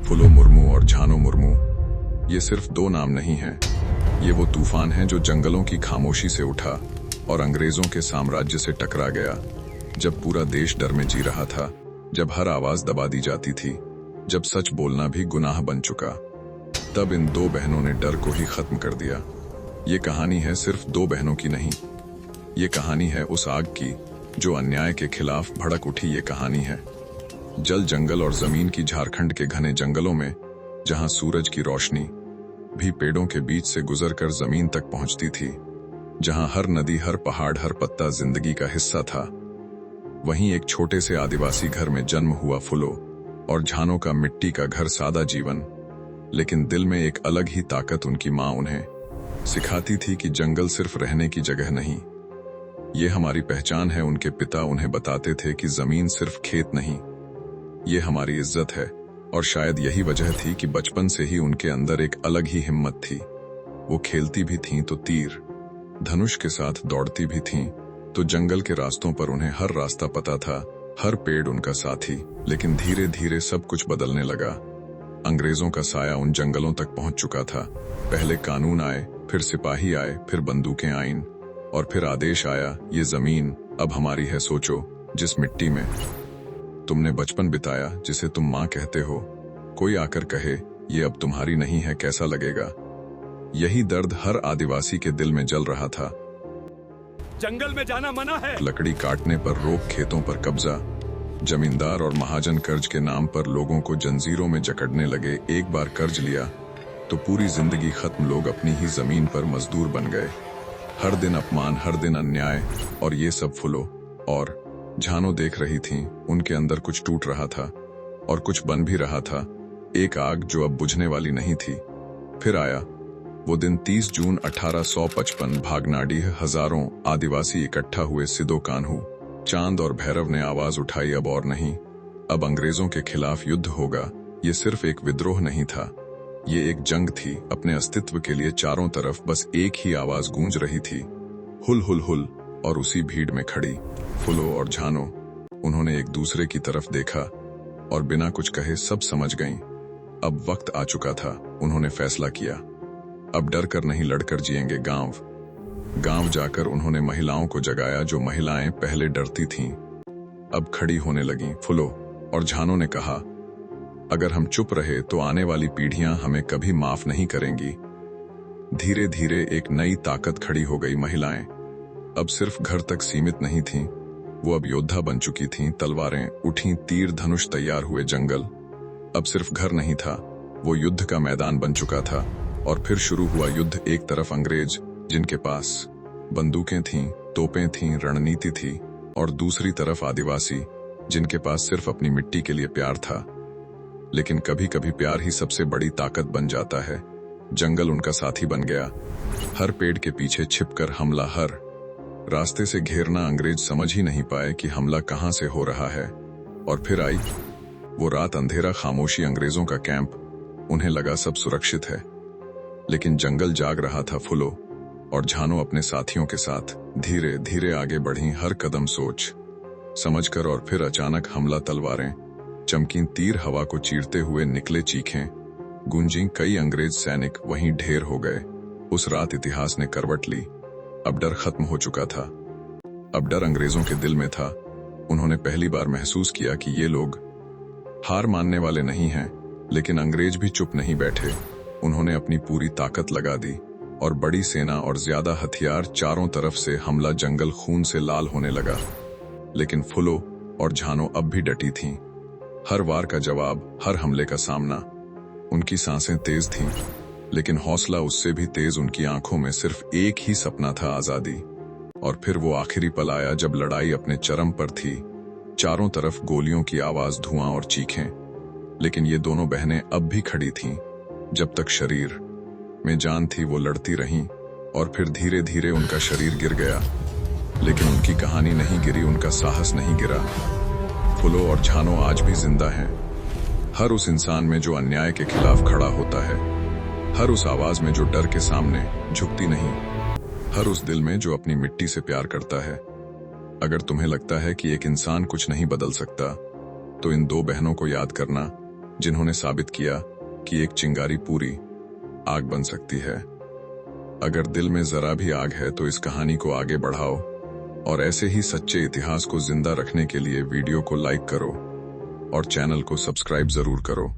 फुलो मुर्मू और झानो मुर्मू, ये सिर्फ दो नाम नहीं हैं। ये वो तूफान है जो जंगलों की खामोशी से उठा और अंग्रेजों के साम्राज्य से टकरा गया। जब पूरा देश डर में जी रहा था, जब हर आवाज दबा दी जाती थी, जब सच बोलना भी गुनाह बन चुका, तब इन दो बहनों ने डर को ही खत्म कर दिया। ये कहानी है सिर्फ दो बहनों की नहीं, ये कहानी है उस आग की जो अन्याय के खिलाफ भड़क उठी। ये कहानी है जल, जंगल और जमीन की। झारखंड के घने जंगलों में, जहां सूरज की रोशनी भी पेड़ों के बीच से गुजरकर जमीन तक पहुंचती थी, जहां हर नदी, हर पहाड़, हर पत्ता जिंदगी का हिस्सा था, वहीं एक छोटे से आदिवासी घर में जन्म हुआ फुलो और झानो का मिट्टी का घर, सादा जीवन, लेकिन दिल में एक अलग ही ताकत। उनकी माँ उन्हें सिखाती थी कि जंगल सिर्फ रहने की जगह नहीं, ये हमारी पहचान है। उनके पिता उन्हें बताते थे कि जमीन सिर्फ खेत नहीं, ये हमारी इज्जत है। और शायद यही वजह थी कि बचपन से ही उनके अंदर एक अलग ही हिम्मत थी। वो खेलती भी थीं तो तीर धनुष के साथ दौड़ती भी थीं तो जंगल के रास्तों पर उन्हें हर रास्ता पता था, हर पेड़ उनका साथी। लेकिन धीरे धीरे सब कुछ बदलने लगा। अंग्रेजों का साया उन जंगलों तक पहुंच चुका था। पहले कानून आए, फिर सिपाही आए, फिर बंदूकें आईं और फिर आदेश आया, ये जमीन अब हमारी है। सोचो, जिस मिट्टी में तुमने बचपन बिताया, जिसे तुम माँ कहते हो, कोई आकर कहे ये अब तुम्हारी नहीं है, कैसा लगेगा? यही दर्द हर आदिवासी के दिल में जल रहा था। जंगल में जाना मना है। लकड़ी काटने पर रोक, खेतों पर कब्जा, जमींदार और महाजन कर्ज के नाम पर लोगों को जंजीरों में जकड़ने लगे। एक बार कर्ज लिया तो पूरी जिंदगी खत्म। लोग अपनी ही जमीन पर मजदूर बन गए। हर दिन अपमान, हर दिन अन्याय। और ये सब फुलो और झानो देख रही थीं। उनके अंदर कुछ टूट रहा था और कुछ बन भी रहा था, एक आग जो अब बुझने वाली नहीं थी। फिर आया वो दिन, 30 जून 1855। भागनाडीह हजारों आदिवासी इकट्ठा हुए। सिदो कान्हू, चांद और भैरव ने आवाज उठाई, अब और नहीं, अब अंग्रेजों के खिलाफ युद्ध होगा। ये सिर्फ एक विद्रोह नहीं था, ये एक जंग थी अपने अस्तित्व के लिए। चारों तरफ बस एक ही आवाज गूंज रही थी, हुल हुल हुल। और उसी भीड़ में खड़ी फुलो और झानो, उन्होंने एक दूसरे की तरफ देखा और बिना कुछ कहे सब समझ गईं। अब वक्त आ चुका था। उन्होंने फैसला किया, अब डर कर नहीं, लड़कर जिएंगे। गांव गांव जाकर उन्होंने महिलाओं को जगाया, जो महिलाएं पहले डरती थीं, अब खड़ी होने लगीं। फुलो और झानो ने कहा, अगर हम चुप रहे तो आने वाली पीढ़ियां हमें कभी माफ नहीं करेंगी। धीरे धीरे एक नई ताकत खड़ी हो गई। महिलाएं अब सिर्फ घर तक सीमित नहीं थीं, वो अब योद्धा बन चुकी थीं। तलवारें उठीं, तीर धनुष तैयार हुए। जंगल अब सिर्फ घर नहीं था, वो युद्ध का मैदान बन चुका था। और फिर शुरू हुआ युद्ध। एक तरफ अंग्रेज, जिनके पास बंदूकें थीं, तोपें थीं, रणनीति थी, और दूसरी तरफ आदिवासी, जिनके पास सिर्फ अपनी मिट्टी के लिए प्यार था। लेकिन कभी कभी प्यार ही सबसे बड़ी ताकत बन जाता है। जंगल उनका साथी बन गया। हर पेड़ के पीछे छिपकर हमला, हर रास्ते से घेरना। अंग्रेज समझ ही नहीं पाए कि हमला कहां से हो रहा है। और फिर आई वो रात, अंधेरा, खामोशी, अंग्रेजों का कैंप। उन्हें लगा सब सुरक्षित है, लेकिन जंगल जाग रहा था। फुलो और झानो अपने साथियों के साथ धीरे धीरे आगे बढ़ी, हर कदम सोच समझकर। और फिर अचानक हमला। तलवारें चमकीं, तीर हवा को चीरते हुए निकले, चीखें गूंजी। कई अंग्रेज सैनिक वहीं ढेर हो गए। उस रात इतिहास ने करवट ली। अब डर खत्म हो चुका था, अब डर अंग्रेजों के दिल में था। उन्होंने पहली बार महसूस किया कि ये लोग हार मानने वाले नहीं हैं। लेकिन अंग्रेज भी चुप नहीं बैठे। उन्होंने अपनी पूरी ताकत लगा दी और बड़ी सेना और ज्यादा हथियार, चारों तरफ से हमला। जंगल खून से लाल होने लगा। लेकिन फुलो और झानो अब भी डटी थीं। हर वार का जवाब, हर हमले का सामना। उनकी सांसें तेज थीं, लेकिन हौसला उससे भी तेज। उनकी आंखों में सिर्फ एक ही सपना था, आजादी। और फिर वो आखिरी पल आया जब लड़ाई अपने चरम पर थी। चारों तरफ गोलियों की आवाज, धुआं और चीखें। लेकिन ये दोनों बहनें अब भी खड़ी थीं। जब तक शरीर में जान थी वो लड़ती रहीं। और फिर धीरे धीरे उनका शरीर गिर गया, लेकिन उनकी कहानी नहीं गिरी, उनका साहस नहीं गिरा। फुलो और झानो आज भी जिंदा हैं। हर उस इंसान में जो अन्याय के खिलाफ खड़ा होता है, हर उस आवाज में जो डर के सामने झुकती नहीं, हर उस दिल में जो अपनी मिट्टी से प्यार करता है। अगर तुम्हें लगता है कि एक इंसान कुछ नहीं बदल सकता, तो इन दो बहनों को याद करना, जिन्होंने साबित किया कि एक चिंगारी पूरी आग बन सकती है। अगर दिल में जरा भी आग है तो इस कहानी को आगे बढ़ाओ और ऐसे ही सच्चे इतिहास को जिंदा रखने के लिए वीडियो को लाइक करो और चैनल को सब्सक्राइब जरूर करो।